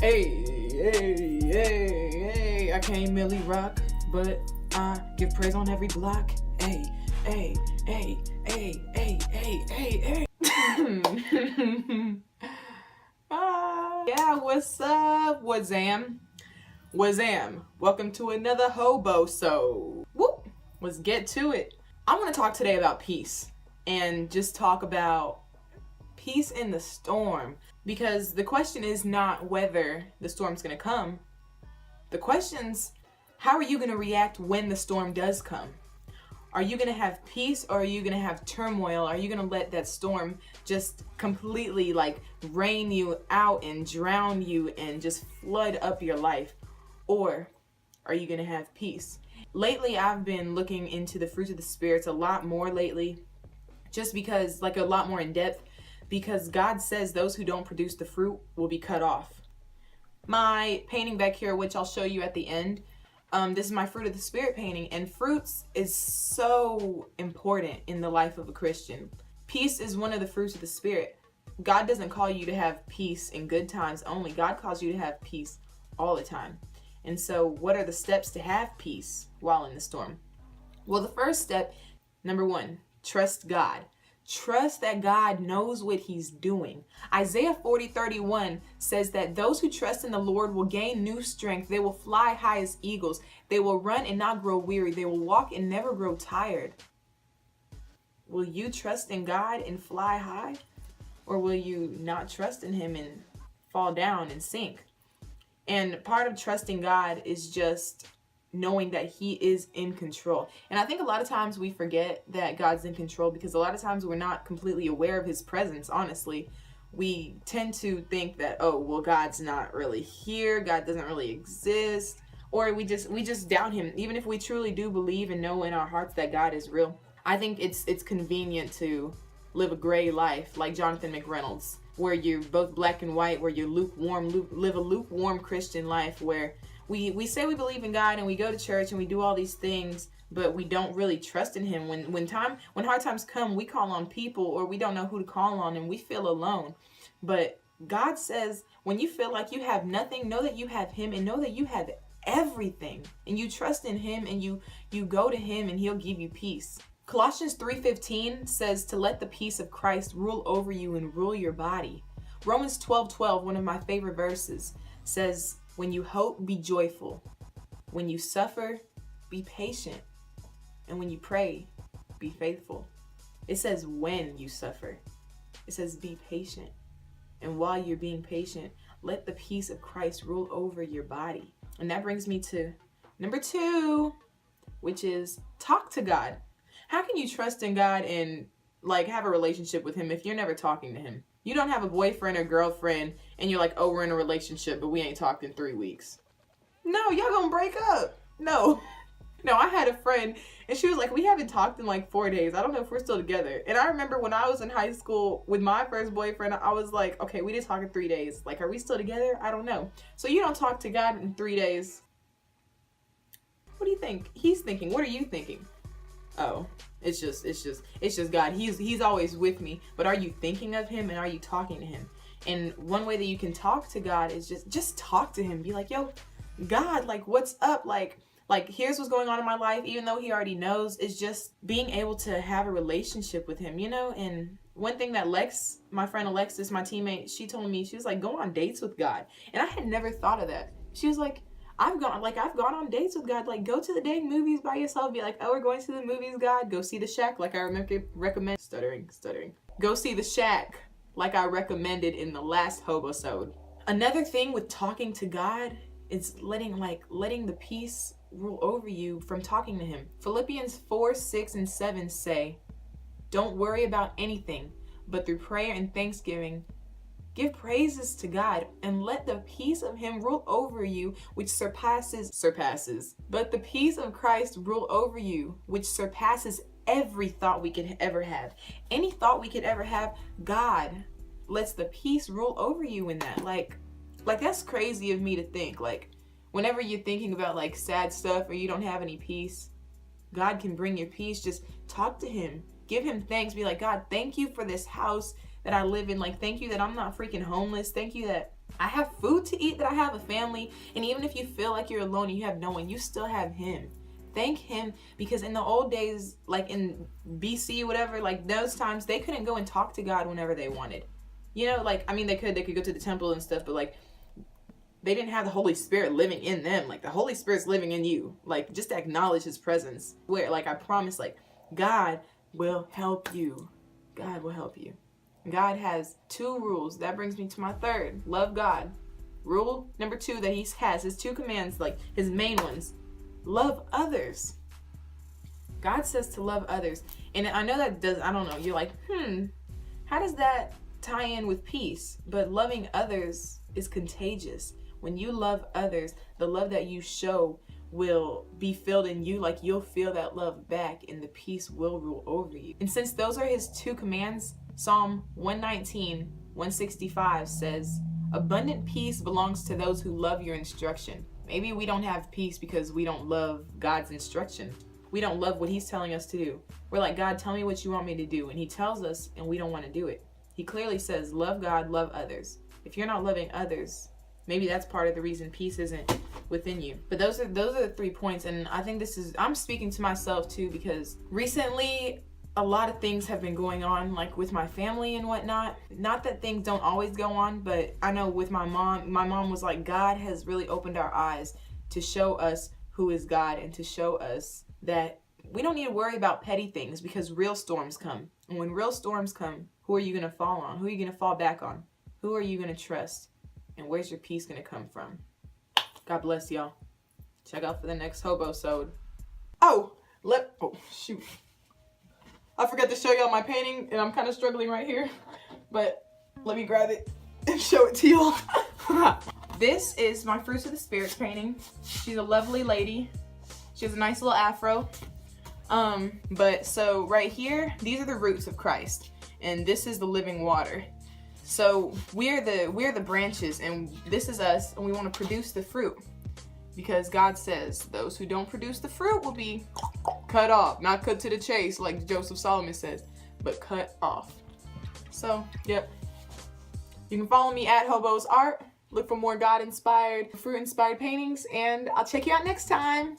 Hey, I can't merely rock, but I give praise on every block. Hey. Yeah, what's up? Wazam. Welcome to another HOBOsode. Whoop. Let's get to it. I want to talk today about peace and just talk about peace in the storm, because the question is not whether the storm's going to come. The question's, how are you going to react when the storm does come? Are you going to have peace, or are you going to have turmoil? Are you going to let that storm just completely rain you out and drown you and just flood up your life? Or are you going to have peace? Lately, I've been looking into the fruits of the spirits a lot more lately, just because, a lot more in depth, because God says those who don't produce the fruit will be cut off. My painting back here, which I'll show you at the end, this is my fruit of the spirit painting, and fruits is so important in the life of a Christian. Peace is one of the fruits of the spirit. God doesn't call you to have peace in good times only. God calls you to have peace all the time. And so what are the steps to have peace while in the storm? Well, the first step, number one, trust God. Trust that God knows what he's doing. Isaiah 40:31 says that those who trust in the Lord will gain new strength. They will fly high as eagles. They will run and not grow weary. They will walk and never grow tired. Will you trust in God and fly high? Or will you not trust in him and fall down and sink? And part of trusting God is just knowing that he is in control. And I think a lot of times we forget that God's in control, because a lot of times we're not completely aware of his presence. Honestly, we tend to think that, oh, well, God's not really here, God doesn't really exist, or we just doubt him, even if we truly do believe and know in our hearts that God is real. I think it's convenient to live a gray life like Jonathan McReynolds, where you're both black and white, where you're live a lukewarm Christian life, where we say we believe in God and we go to church and we do all these things, but we don't really trust in him. When hard times come, we call on people, or we don't know who to call on, and we feel alone. But God says, when you feel like you have nothing, know that you have him, and know that you have everything, and you trust in him, and you go to him, and he'll give you peace. Colossians 3:15 says to let the peace of Christ rule over you and rule your body. Romans 12:12, one of my favorite verses, says, when you hope, be joyful. When you suffer, be patient. And when you pray, be faithful. It says when you suffer. It says be patient. And while you're being patient, let the peace of Christ rule over your body. And that brings me to number 2, which is talk to God. How can you trust in God and have a relationship with him if you're never talking to him? You don't have a boyfriend or girlfriend and you're like, oh, we're in a relationship, but we ain't talked in 3 weeks. No, y'all gonna break up. No, I had a friend and she was like, we haven't talked in 4 days. I don't know if we're still together. And I remember when I was in high school with my first boyfriend, I was like, okay, we didn't talk in 3 days. Are we still together? I don't know. So you don't talk to God in 3 days. What do you think he's thinking? What are you thinking? Oh, it's just God. He's always with me. But are you thinking of him, and are you talking to him? And one way that you can talk to God is just talk to him. Be like, yo, God, what's up? Here's what's going on in my life, even though he already knows. Is just being able to have a relationship with him, And one thing that my friend Alexis, my teammate, she told me, she was like, go on dates with God. And I had never thought of that. She was like, I've gone on dates with God. Go to the dang movies by yourself. Be like, oh, we're going to the movies, God. Go see The Shack, I recommend. Stuttering. Go see The Shack, like I recommended in the last HOBOsode. Another thing with talking to God is letting the peace rule over you from talking to him. Philippians 4:6-7 say, don't worry about anything, but through prayer and thanksgiving, give praises to God, and let the peace of him rule over you, which surpasses. But the peace of Christ rule over you, which surpasses every thought we could ever have. Any thought we could ever have, God lets the peace rule over you in that. That's crazy of me to think. Whenever you're thinking about sad stuff or you don't have any peace, God can bring your peace. Just talk to him. Give him thanks. Be like, God, thank you for this house that I live in. Thank you that I'm not freaking homeless. Thank you that I have food to eat, that I have a family. And even if you feel like you're alone and you have no one, you still have him. Thank him, because in the old days, like in BC, whatever, like those times, they couldn't go and talk to God whenever they wanted. You know, like, I mean, they could go to the temple and stuff, but like, they didn't have the Holy Spirit living in them. Like, the Holy Spirit's living in you. Like, just acknowledge his presence. Where, like, I promise, like, God will help you. God will help you. God has 2 rules. That brings me to my third. Love God. Rule number 2 that he has, his 2 commands, like his main ones. Love others. God says to love others. And I know that does, I don't know, you're like, how does that tie in with peace? But loving others is contagious. When you love others, the love that you show will be filled in you, like you'll feel that love back, and the peace will rule over you. And since those are his 2 commands, Psalm 119, 165 says, abundant peace belongs to those who love your instruction. Maybe we don't have peace because we don't love God's instruction. We don't love what he's telling us to do. We're like, God, tell me what you want me to do. And he tells us and we don't want to do it. He clearly says, love God, love others. If you're not loving others, maybe that's part of the reason peace isn't within you. But those are the 3 points. And I think I'm speaking to myself too, because recently a lot of things have been going on, like with my family and whatnot. Not that things don't always go on, but I know with my mom was like, God has really opened our eyes to show us who is God, and to show us that we don't need to worry about petty things, because real storms come. And when real storms come, who are you going to fall on? Who are you going to fall back on? Who are you going to trust? And where's your peace going to come from? God bless y'all. Check out for the next HOBOsode. Oh, shoot. I forgot to show y'all my painting, and I'm kind of struggling right here. But let me grab it and show it to y'all. This is my Fruits of the Spirits painting. She's a lovely lady. She has a nice little afro. But so right here, these are the roots of Christ, and this is the living water. So we're the branches, and this is us, and we want to produce the fruit, because God says those who don't produce the fruit will be cut off, not cut to the chase like Joseph Solomon says, but cut off. So yep, you can follow me at Hobos Art. Look for more God-inspired, fruit-inspired paintings, and I'll check you out next time.